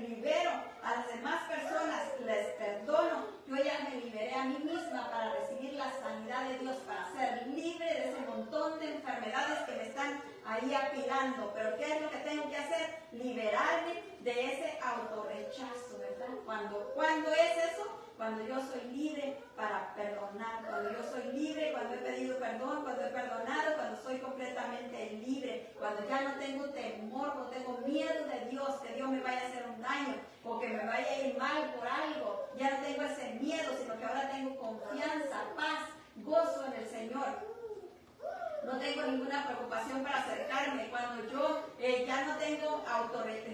libero a las demás personas, les perdono, yo ya me liberé a mí misma para recibir la sanidad de Dios, para ser libre de ese montón de enfermedades que me están ahí apilando. Pero ¿qué es lo que tengo que hacer? Liberarme de ese autorrechazo, ¿verdad? ¿Cuándo es eso? Cuando yo soy libre para perdonar, cuando yo soy libre, cuando he pedido perdón, cuando he perdonado, cuando soy completamente libre, cuando ya no tengo temor, no tengo miedo de Dios, que Dios me vaya a hacer un daño o que me vaya a ir mal por algo. Ya no tengo ese miedo, sino que ahora tengo confianza, paz, gozo en el Señor. No tengo ninguna preocupación para acercarme. Cuando yo ya no tengo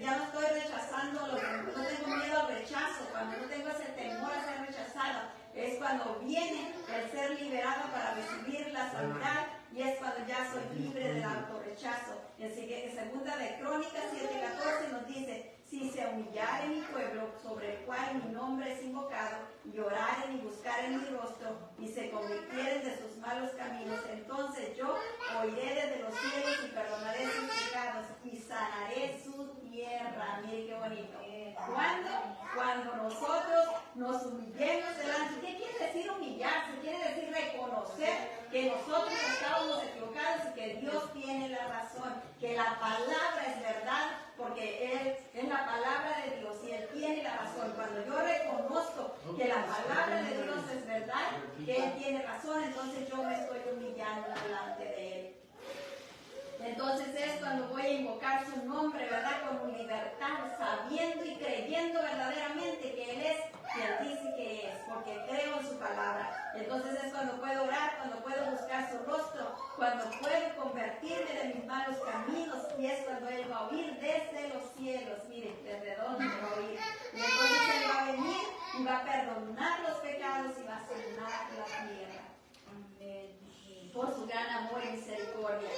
ya no estoy rechazando, no tengo miedo al rechazo, cuando no tengo ese temor a ser rechazada, es cuando viene el ser liberada para recibir la sanidad, y es cuando ya soy libre del autorrechazo. En segunda de Crónicas 7:14 nos dice: si se humillare mi pueblo, sobre el cual mi nombre es invocado, y oraren y buscaren mi rostro, y se convirtieren de sus malos caminos, entonces yo oiré desde los cielos y perdonaré sus pecados y sanaré su tierra. Mire qué bonito. ¿Cuándo? Cuando nosotros nos humillemos delante. ¿Qué quiere decir humillarse? Quiere decir reconocer que nosotros estábamos equivocados y que Dios tiene la razón, que la palabra es verdad, porque Él es la palabra de Dios y Él tiene la razón. Cuando yo reconozco que la palabra de Dios es verdad, que Él tiene razón, entonces yo me estoy humillando delante de Él. Entonces es cuando voy a invocar su nombre, ¿verdad? Con libertad, sabiendo y creyendo verdaderamente que Él es quien dice que es, porque creo en su palabra. Entonces es cuando puedo orar, cuando puedo buscar su rostro, cuando puedo convertirme de mis malos caminos, y es cuando Él va a oír desde los cielos. Miren, desde dónde va a oír. Y entonces Él va a venir y va a perdonar los pecados y va a sanar la tierra. Por su gran amor y misericordia.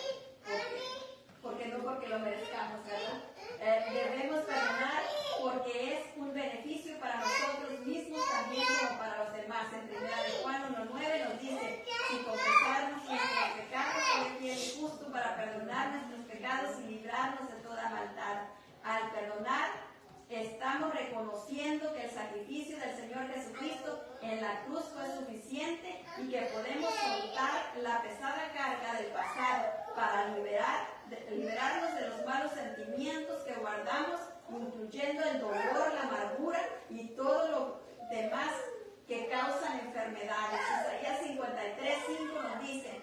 Porque no porque lo merezcamos, ¿verdad? Debemos perdonar porque es un beneficio para nosotros mismos, también como para los demás. En 1 Juan 1:9 nos dice: si confesamos nuestros pecados, Él es fiel y justo para perdonar nuestros pecados y librarnos de toda maldad. Al perdonar, estamos reconociendo que el sacrificio del Señor Jesucristo en la cruz fue suficiente y que podemos soltar la pesada carga del pasado para liberarnos de los malos sentimientos que guardamos, incluyendo el dolor, la amargura y todo lo demás que causan enfermedades. Isaías 53:5 nos dice: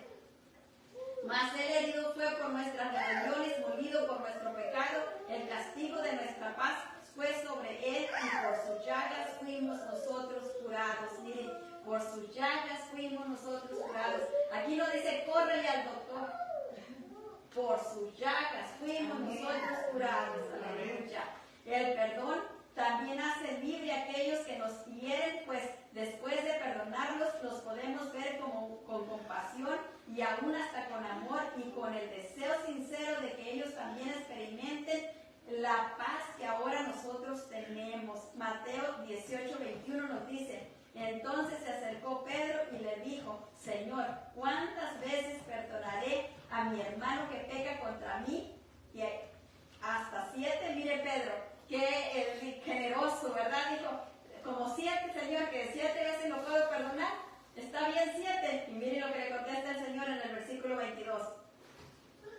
mas él herido fue por nuestras rebeliones, molido por nuestro pecado, el castigo de nuestra paz fue sobre él, y por sus llagas fuimos nosotros curados. Miren, por sus llagas fuimos nosotros curados. Aquí no dice córrele al doctor. Por sus llagas fuimos nosotros curados. Aleluya. El perdón también hace libre a aquellos que nos hieren, pues después de perdonarlos los podemos ver con compasión y aún hasta con amor y con el deseo sincero de que ellos también experimenten la paz que ahora nosotros tenemos. Mateo 18:21 nos dice: entonces se acercó Pedro y le dijo: Señor, ¿cuántas veces perdonaré a mi hermano que peca contra mí? Y hasta 7. Mire Pedro, que generoso, ¿verdad? Dijo, como 7, Señor, que 7 veces lo puedo perdonar. Está bien 7. Y mire lo que le contesta el Señor en el versículo 22.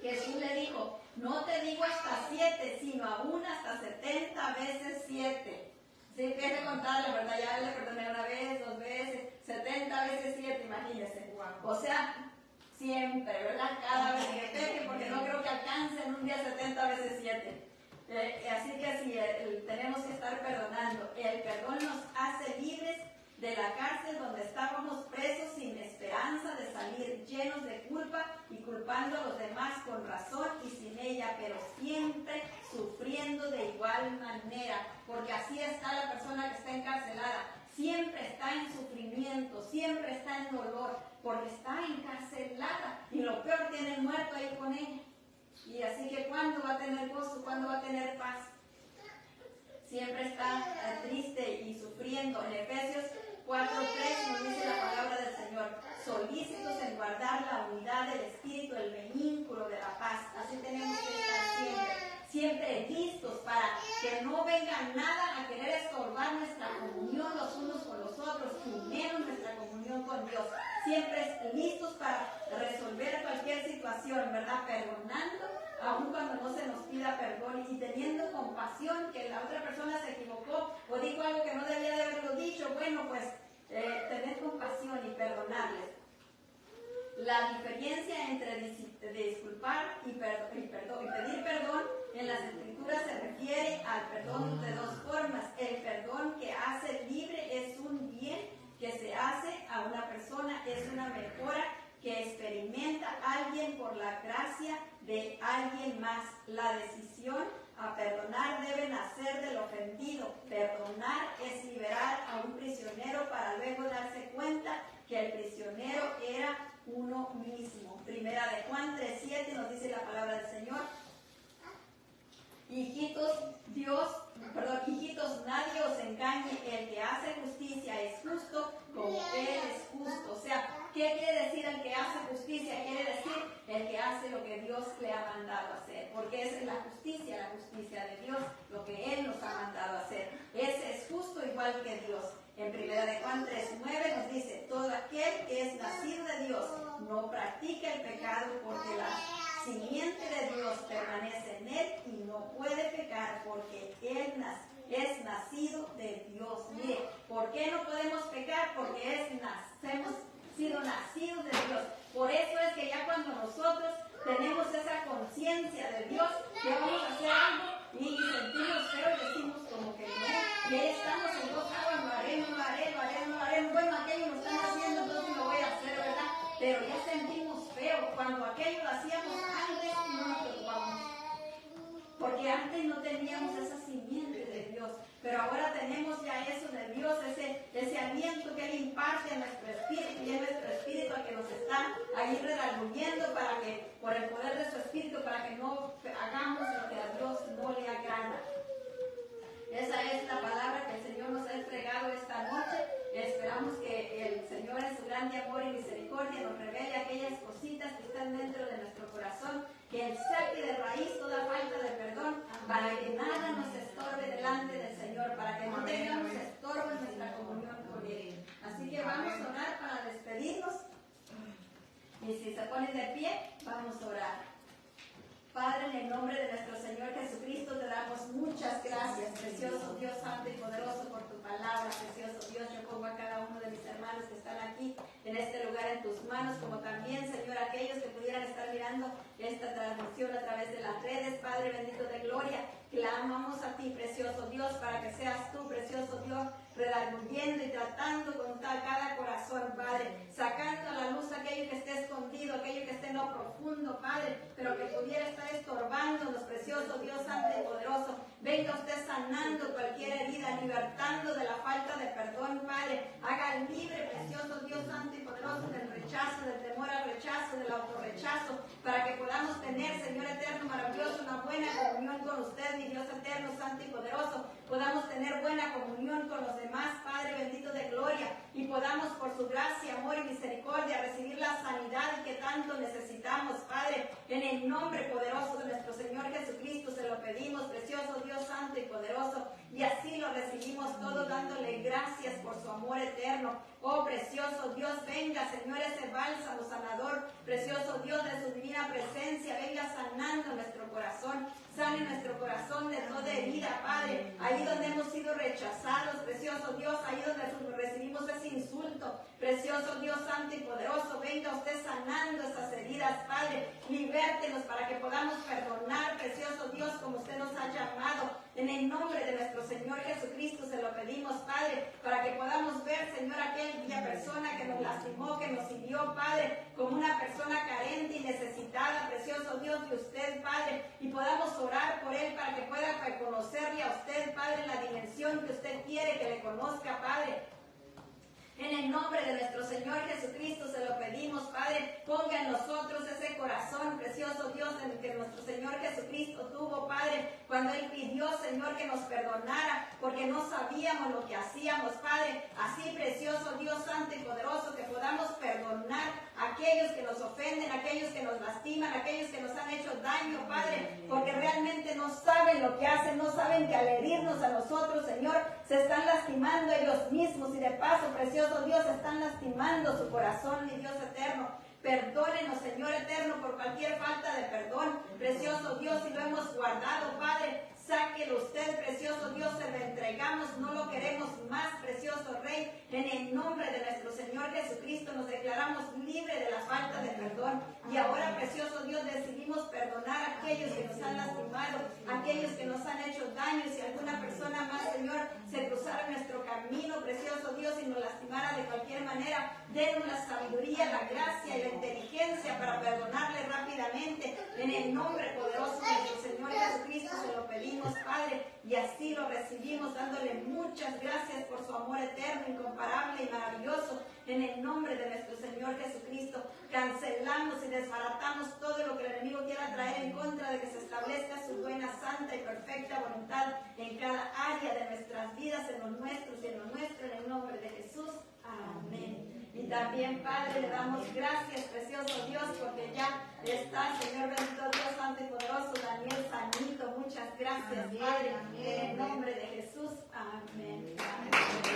Jesús le dijo: no te digo hasta 7, sino aún hasta 70 veces 7. Sí, empieza a contar, la verdad, ya le perdoné una vez, 2 veces, 70 veces 7, imagínense. O sea, siempre, ¿verdad? Cada vez que peque, porque no creo que alcance en un día 70 veces 7. Así que sí, tenemos que estar perdonando. El perdón nos hace libres de la cárcel donde estábamos presos sin esperanza de salir, llenos de culpa y culpando a los demás con razón y sin ella, pero siempre sufriendo de igual manera, porque así está la persona que está encarcelada. Siempre está en sufrimiento, siempre está en dolor, porque está encarcelada y lo peor, tiene el muerto ahí con ella. Y así que ¿cuándo va a tener gozo? ¿Cuándo va a tener paz? Siempre está triste y sufriendo. En Efesios 4:3 nos dice la palabra del Señor: solícitos en guardar la unidad del Espíritu, el vínculo de la paz. Así tenemos que estar siempre listos para que no venga nada a querer estorbar nuestra comunión los unos con los otros, y menos nuestra comunión con Dios. Siempre listos para resolver cualquier situación, ¿verdad? Perdonando, aun cuando no se nos pida perdón, y teniendo compasión que la otra persona se equivocó o dijo algo que no debía de haberlo dicho. Bueno, pues tener compasión y perdonarles. La diferencia entre disculpar y pedir perdón en las Escrituras se refiere al perdón de 2 formas. El perdón que hace libre es un bien que se hace a una persona, es una mejora que experimenta alguien por la gracia de alguien más. La decisión a perdonar debe nacer del ofendido. Perdonar es liberar a un prisionero para luego darse cuenta que el prisionero era uno mismo. Primera de Juan 3:7 nos dice la palabra del Señor: hijitos, nadie os engañe, el que hace justicia es justo como Él es justo. O sea, ¿qué quiere decir el que hace justicia? Quiere decir el que hace lo que Dios le ha mandado hacer, porque esa es la justicia de Dios, lo que Él nos ha mandado hacer. Ese es justo igual que Dios. En Primera de Juan 3:9 nos dice: todo aquel que es nacido de Dios no practica el pecado, porque la simiente de Dios permanece en él y no puede pecar, porque él es nacido de Dios. Mire, ¿por qué no podemos pecar? Porque hemos sido nacidos de Dios. Por eso es que ya cuando nosotros tenemos esa conciencia de Dios, que vamos a hacer algo y sentimos feo y decimos como que no, que estamos enojados, lo haremos. Bueno, aquello lo están haciendo, entonces lo voy a hacer, ¿verdad? Pero ya sentimos feo. Cuando aquello lo hacíamos antes y no nos preocupamos, porque antes no teníamos esa simiente de Dios, pero ahora tenemos ya eso de Dios, ese aliento que Él imparte a nuestro espíritu, y es nuestro espíritu el que nos está ahí redarguyendo para que, por el poder de su espíritu, para que no hagamos lo que a Dios no le agrada. Esa es la palabra que el Señor nos ha entregado esta noche. Esperamos que el Señor, en su grande amor y misericordia, nos revele aquellas cositas que están dentro de nuestro corazón, que Él saque de raíz toda falta de perdón, para que nada nos estorbe delante del Señor, para que no tengamos estorbo en nuestra comunión con Él. Así que vamos a orar para despedirnos, y si se ponen de pie, vamos a orar. Padre, en el nombre de nuestro Señor Jesucristo, te damos muchas gracias, precioso Dios santo y poderoso, por tu palabra, precioso Dios. Yo en tus manos, como también, Señor, aquellos que pudieran estar mirando esta transmisión a través de las redes, Padre bendito de gloria, clamamos a ti, precioso Dios, para que seas tú, precioso Dios, redarguyendo y tratando con cada corazón, Padre, sacando a la luz aquello que esté escondido, aquello que esté en lo profundo, Padre, pero que pudiera estar estorbándonos, precioso Dios santo y poderoso. Venga usted sanando cualquier herida, libertando de la falta de perdón, Padre. Haga libre, precioso Dios santo y poderoso, del rechazo, del temor al rechazo, del autorrechazo, para que podamos tener, Señor eterno, maravilloso, una buena comunión con usted, mi Dios eterno, santo y poderoso. Podamos tener buena comunión con los demás, Padre bendito de gloria, y podamos por su gracia, amor y misericordia recibir la sanidad que tanto necesitamos, Padre. En el nombre poderoso de nuestro Señor Jesucristo se lo pedimos, precioso Dios santo y poderoso, y así lo recibimos todo dándole gracias por su amor eterno. Oh precioso Dios, venga, Señor, ese bálsamo sanador, precioso Dios, de su divina presencia, venga sanando nuestro corazón, sane nuestro corazón de toda herida, Padre, ahí donde hemos sido rechazados, precioso Dios, ahí donde recibimos ese insulto, precioso Dios santo y poderoso, venga usted sanando esas heridas, Padre, libértenos para que podamos perdonar, precioso Dios, como usted nos ha llamado. En el nombre de nuestro Señor Jesucristo se lo pedimos, Padre, para que podamos ver, Señor, aquella persona que nos lastimó, que nos hirió, Padre, como una persona carente y necesitada, precioso Dios, de usted, Padre, y podamos orar por él para que pueda reconocerle a usted, Padre, en la dimensión que usted quiere que le conozca, Padre. En el nombre de nuestro Señor Jesucristo se lo pedimos, Padre, ponga en nosotros ese corazón, precioso Dios, en el que nuestro Señor Jesucristo tuvo, Padre, cuando Él pidió, Señor, que nos perdonara, porque no sabíamos lo que hacíamos, Padre. Así, precioso Dios santo y poderoso, que podamos perdonar a aquellos que nos ofenden, a aquellos que nos lastiman, a aquellos que nos han hecho daño, Padre, porque realmente no saben lo que hacen, no saben que al herirnos a nosotros, Señor, se están lastimando ellos mismos, y de paso, precioso Dios, están lastimando su corazón, mi Dios eterno. Perdónenos, Señor eterno, por cualquier falta de perdón, precioso Dios, si lo hemos guardado, Padre. Sáquelo usted, precioso Dios, se lo entregamos, no lo queremos más, precioso Rey. En el nombre de nuestro Señor Jesucristo nos declaramos libres de la falta de perdón. Y ahora, precioso Dios, decidimos perdonar a aquellos que nos han lastimado, a aquellos que nos han hecho daño. Si alguna persona más, Señor, se cruzara nuestro camino, precioso Dios, y nos lastimara de cualquier manera, denos la sabiduría, la gracia y la inteligencia para perdonarle rápidamente. En el nombre poderoso de nuestro Señor Jesucristo se lo pedimos, Padre, y así lo recibimos, dándole muchas gracias por su amor eterno, incomparable y maravilloso. En el nombre de nuestro Señor Jesucristo, cancelamos y desbaratamos todo lo que el enemigo quiera traer en contra de que se establezca su buena, santa y perfecta voluntad en cada área de nuestras vidas, en los nuestros y en lo nuestro, en el nombre de Jesús. Amén. Y también, Padre, le damos gracias, precioso Dios, porque ya está, Señor bendito Dios, santo y poderoso, Daniel sanito. Muchas gracias, Padre, en el nombre de Jesús. Amén.